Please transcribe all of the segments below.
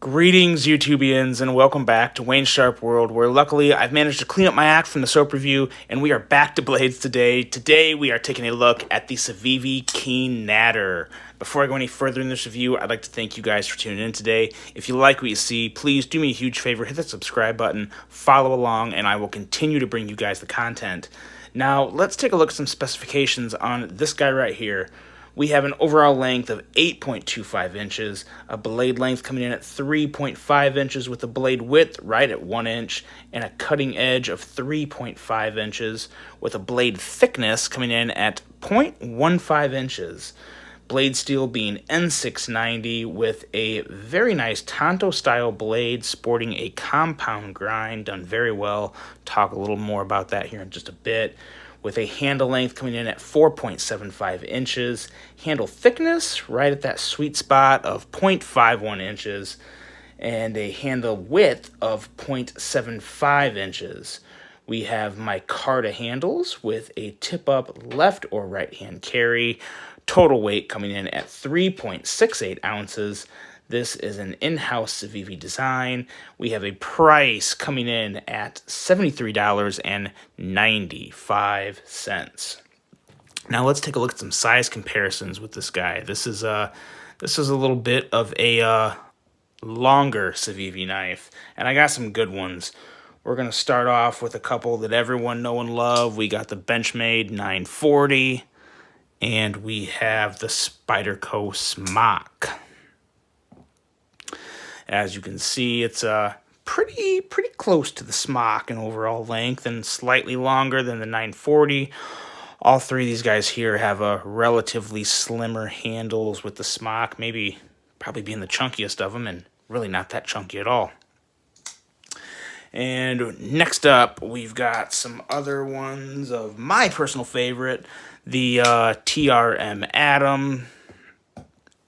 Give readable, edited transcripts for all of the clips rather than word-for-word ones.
Greetings, YouTubians, and welcome back to Wayne's Sharp World, where luckily I've managed to clean up my act from the soap review, and we are back to blades today. Today we are taking a look at the Civivi Keen Nadder. Before I go any further in this review, I'd like to thank you guys for tuning in today. If you like what you see, please do me a huge favor, hit that subscribe button, follow along, and I will continue to bring you guys the content. Now, let's take a look at some specifications on this guy right here. We have an overall length of 8.25 inches, a blade length coming in at 3.5 inches with a blade width right at 1 inch, and a cutting edge of 3.5 inches with a blade thickness coming in at 0.15 inches. Blade steel being N690 with a very nice Tonto-style blade sporting a compound grind done very well. Talk a little more about that here in just a bit. With a handle length coming in at 4.75 inches, handle thickness right at that sweet spot of 0.51 inches, and a handle width of 0.75 inches. We have micarta handles with a tip-up left or right-hand carry, total weight coming in at 3.68 ounces. This is an in-house Civivi design. We have a price coming in at $73.95. Now let's take a look at some size comparisons with this guy. This is a little bit of a longer Civivi knife, and I got some good ones. We're gonna start off with a couple that everyone know and love. We got the Benchmade 940, and we have the Spyderco Smock. As you can see, it's pretty close to the Smock in overall length and slightly longer than the 940. All three of these guys here have a relatively slimmer handles, with the Smock probably being the chunkiest of them, and really not that chunky at all. And next up, we've got some other ones of my personal favorite, the TRM Atom.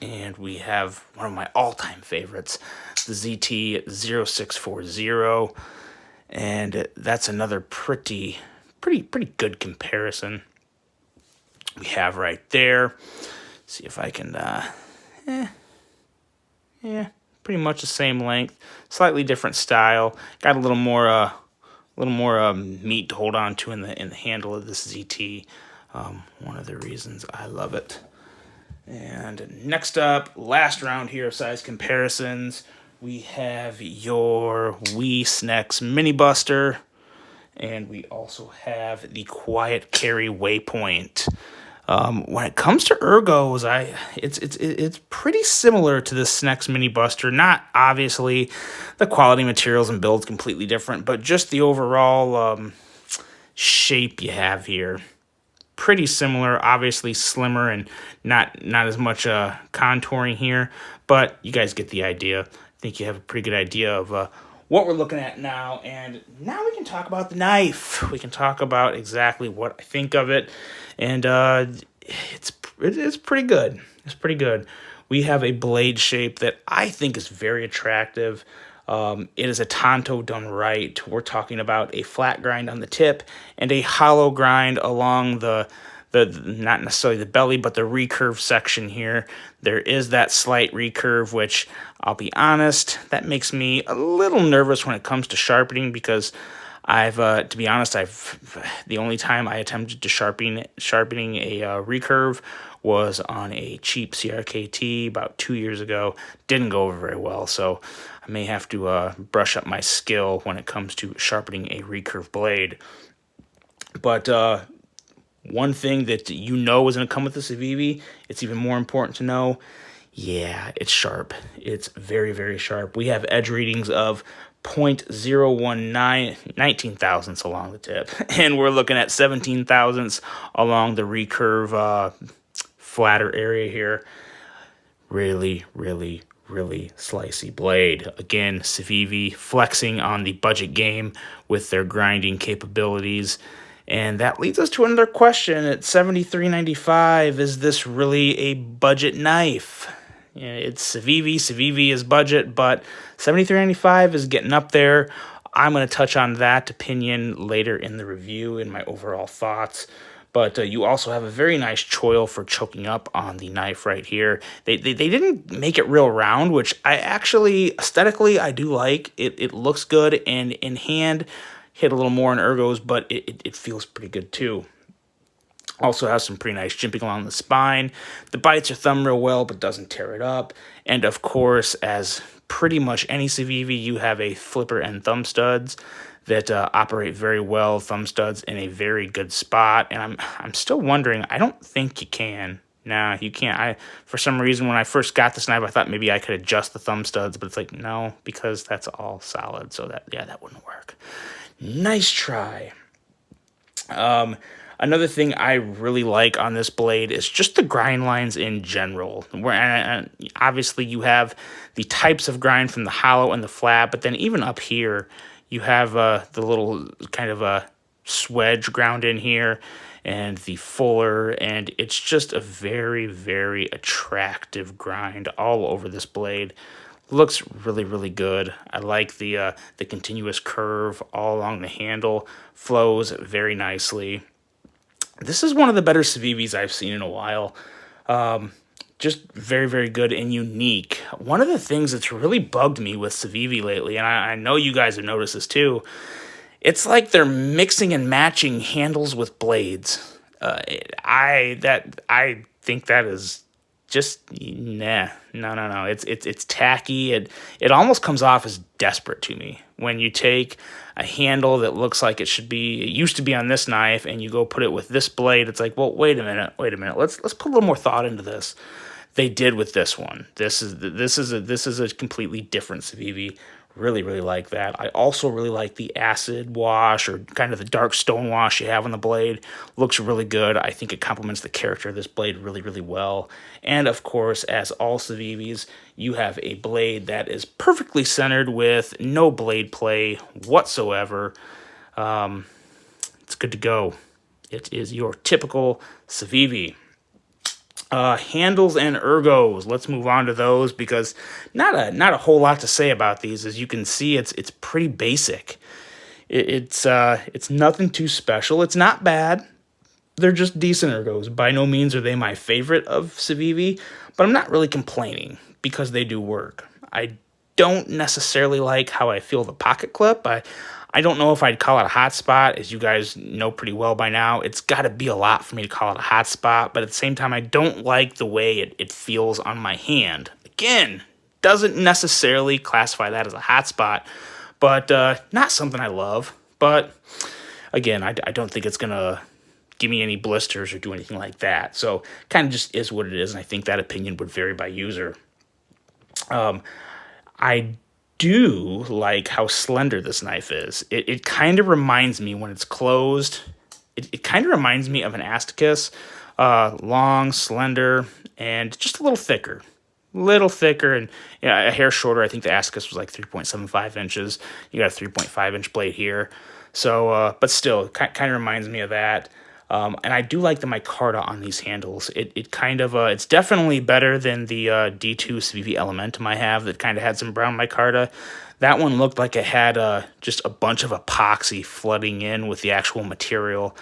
And we have one of my all-time favorites, the ZT0640, and that's another pretty good comparison we have right there. See if I can, yeah, pretty much the same length, slightly different style. Got a little more meat to hold on to in the handle of this ZT. One of the reasons I love it. And next up, last round here of size comparisons, we have your Wee Snex Mini Buster, and we also have the Quiet Carry Waypoint. When it comes to ergos, it's pretty similar to the Snex Mini Buster. Not obviously the quality, materials, and builds completely different, but just the overall shape you have here. Pretty similar, obviously slimmer and not as much contouring here, but you guys get the idea. I think you have a pretty good idea of what we're looking at now, and now we can talk about the knife. We can talk about exactly what I think of it, and it's pretty good. It's pretty good. We have a blade shape that I think is very attractive. It is a Tonto done right. We're talking about a flat grind on the tip and a hollow grind along the not necessarily the belly, but the recurve section here. There is that slight recurve, which I'll be honest, that makes me a little nervous when it comes to sharpening, because to be honest, the only time I attempted to sharpening a recurve was on a cheap CRKT about 2 years ago. Didn't go over very well, so I may have to brush up my skill when it comes to sharpening a recurve blade. But one thing that you know is going to come with the Civivi, it's even more important to know, yeah, it's sharp. It's very sharp. We have edge readings of 0.019, 19 thousandths along the tip, and we're looking at 17 thousandths along the recurve flatter area here. Really slicey blade. Again, Civivi flexing on the budget game with their grinding capabilities. And that leads us to another question at $73.95. Is this really a budget knife? Yeah, it's Civivi. Civivi is budget, but $73.95 is getting up there. I'm going to touch on that opinion later in the review in my overall thoughts. But you also have a very nice choil for choking up on the knife right here. They didn't make it real round, which I actually, aesthetically, I do like. It looks good, and in hand, hit a little more in ergos, but it feels pretty good too. Also has some pretty nice jimping along the spine. The bites your thumb real well, but doesn't tear it up. And of course, as pretty much any Civivi, you have a flipper and thumb studs that operate very well. Thumb studs in a very good spot. And I'm still wondering, I don't think you can. Nah, you can't. For some reason, when I first got this knife, I thought maybe I could adjust the thumb studs, but it's like, no, because that's all solid. So that wouldn't work. Nice try. Another thing I really like on this blade is just the grind lines in general. Where obviously you have the types of grind from the hollow and the flat, but then even up here, you have the little kind of a swedge ground in here and the fuller, and it's just a very, very attractive grind all over this blade. Looks really, really good. I like the continuous curve all along the handle. Flows very nicely. This is one of the better Civivis I've seen in a while. Just very, very good and unique. One of the things that's really bugged me with Civivi lately, and I know you guys have noticed this too, it's like they're mixing and matching handles with blades. I think that is just no. It's tacky. It almost comes off as desperate to me when you take a handle that looks like it used to be on this knife, and you go put it with this blade. It's like, well, wait a minute. Let's put a little more thought into this. They did with this one. This is a completely different Civivi. Really, really like that. I also really like the acid wash, or kind of the dark stone wash you have on the blade. Looks really good. I think it complements the character of this blade really, really well. And of course, as all Civivis, you have a blade that is perfectly centered with no blade play whatsoever. It's good to go. It is your typical Civivi. Handles and ergos. Let's move on to those, because not a whole lot to say about these. As you can see, it's pretty basic. It's nothing too special. It's not bad. They're just decent ergos. By no means are they my favorite of Civivi, but I'm not really complaining because they do work. I don't necessarily like how I feel the pocket clip. I don't know if I'd call it a hot spot. As you guys know pretty well by now, it's got to be a lot for me to call it a hot spot, but at the same time, I don't like the way it feels on my hand. Again, doesn't necessarily classify that as a hot spot, but not something I love. But again, I don't think it's going to give me any blisters or do anything like that. So kind of just is what it is, and I think that opinion would vary by user. I do like how slender this knife is. It kind of reminds me, when it's closed, it kind of reminds me of an Asticus. Long, slender, and just a little thicker. And a hair shorter. I think the Asticus was like 3.75 inches. You got a 3.5 inch blade here. So, but still, kind of reminds me of that. And I do like the micarta on these handles. It kind of, it's definitely better than the D2 Civivi Elementum I have that kind of had some brown micarta. That one looked like it had just a bunch of epoxy flooding in with the actual material.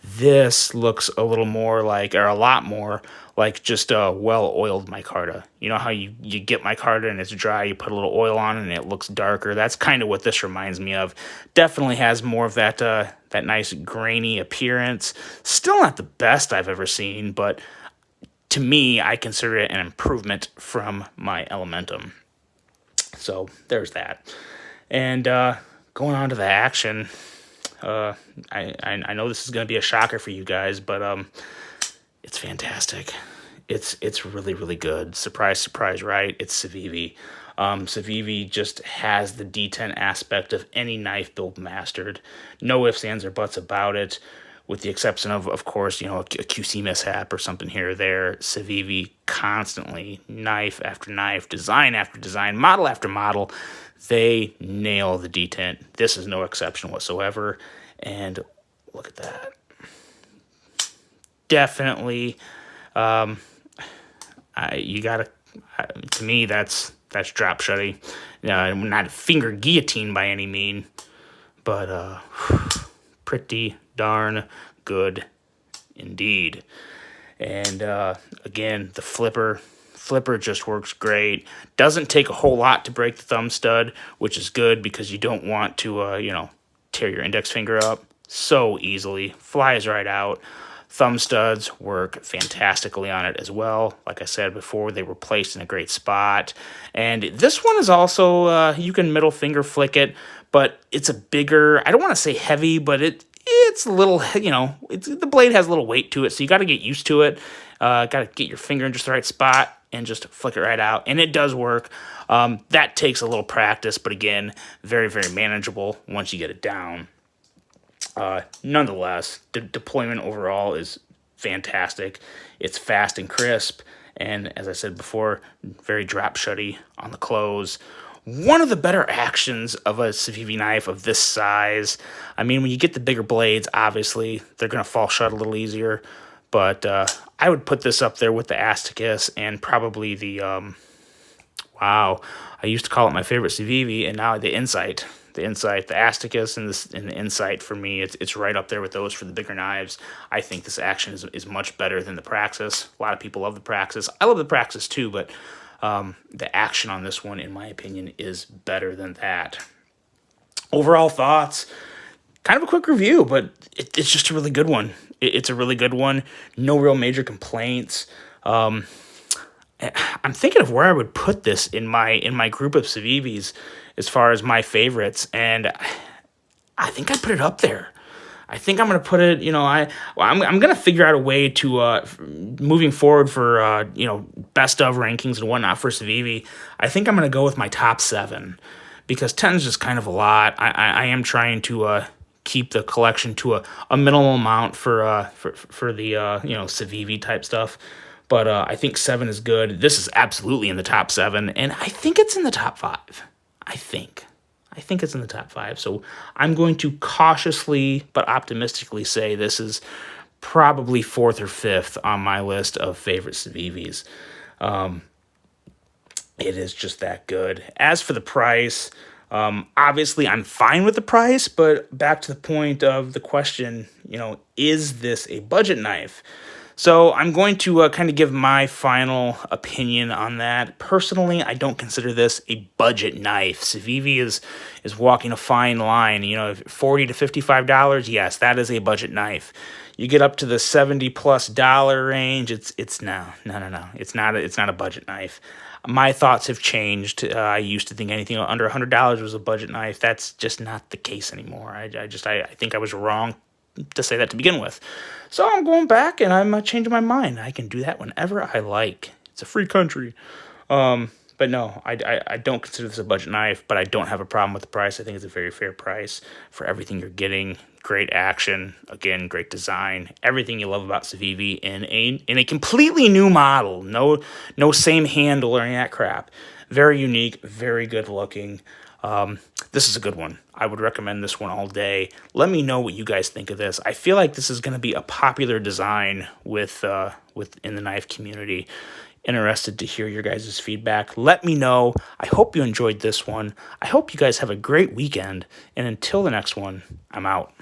This looks a little more like, or a lot more like, just a well-oiled micarta. You know how you get micarta and it's dry, you put a little oil on it and it looks darker? That's kind of what this reminds me of. Definitely has more of that that nice grainy appearance. Still not the best I've ever seen, but to me, I consider it an improvement from my Elementum. So there's that. And going on to the action, I know this is going to be a shocker for you guys, but it's fantastic. It's really, really good. Surprise, surprise, right? It's Civivi. Civivi just has the D10 aspect of any knife build mastered. No ifs, ands, or buts about it, with the exception of course, a QC mishap or something here or there. Civivi constantly, knife after knife, design after design, model after model, they nail the D10. This is no exception whatsoever. And look at that. Definitely, to me, that's drop shutty. Not a finger guillotine by any mean, but pretty darn good indeed. And again, the flipper just works great. Doesn't take a whole lot to break the thumb stud, which is good because you don't want to, tear your index finger up so easily. Flies right out. Thumb studs work fantastically on it as well. Like I said before, they were placed in a great spot. And this one is also, you can middle finger flick it, but it's a bigger, I don't want to say heavy, but it's a little, the blade has a little weight to it, so you got to get used to it. Got to get your finger in just the right spot and just flick it right out. And it does work. That takes a little practice, but again, very, very manageable once you get it down. Nonetheless, the deployment overall is fantastic. It's fast and crisp, and as I said before, very drop shutty on the close. One of the better actions of a Civivi knife of this size. I mean, when you get the bigger blades, obviously, they're going to fall shut a little easier, but I would put this up there with the Asticus and probably the, I used to call it my favorite Civivi, and now the Insight. The Asticus and the Insight, for me, it's right up there with those for the bigger knives. I think this action is much better than the Praxis. A lot of people love the Praxis. I love the Praxis too, but the action on this one, in my opinion, is better than that. Overall thoughts, kind of a quick review, but it's just a really good one. It's a really good one. No real major complaints. I'm thinking of where I would put this in my group of Civivis as far as my favorites, and I think I'd put it up there. I think I'm going to put it, I'm going to figure out a way to, moving forward for, best of rankings and whatnot for Civivi, I think I'm going to go with my top 7, because 10 is just kind of a lot. I am trying to keep the collection to a minimal amount for the, Civivi type stuff. But I think 7 is good. This is absolutely in the top 7, and I think it's in the top 5. I think it's in the top 5. So I'm going to cautiously but optimistically say this is probably 4th or 5th on my list of favorite Civivis. It is just that good. As for the price, obviously I'm fine with the price, but back to the point of the question, is this a budget knife? So I'm going to kind of give my final opinion on that. Personally, I don't consider this a budget knife. Civivi is walking a fine line. $40 to $55, yes, that is a budget knife. You get up to the $70+ range, it's no. It's not a budget knife. My thoughts have changed. I used to think anything under $100 was a budget knife. That's just not the case anymore. I think I was wrong to say that to begin with. So I'm going back and I'm changing my mind. I can do that whenever I like. It's a free country. But no, I don't consider this a budget knife, but I don't have a problem with the price. I think it's a very fair price for everything you're getting. Great action, again, great design, everything you love about Civivi in a completely new model. No same handle or any of that crap. Very unique, very good looking. This is a good one. I would recommend this one all day. Let me know what you guys think of this. I feel like this is going to be a popular design within the knife community. Interested to hear your guys' feedback. Let me know. I hope you enjoyed this one. I hope you guys have a great weekend. And until the next one, I'm out.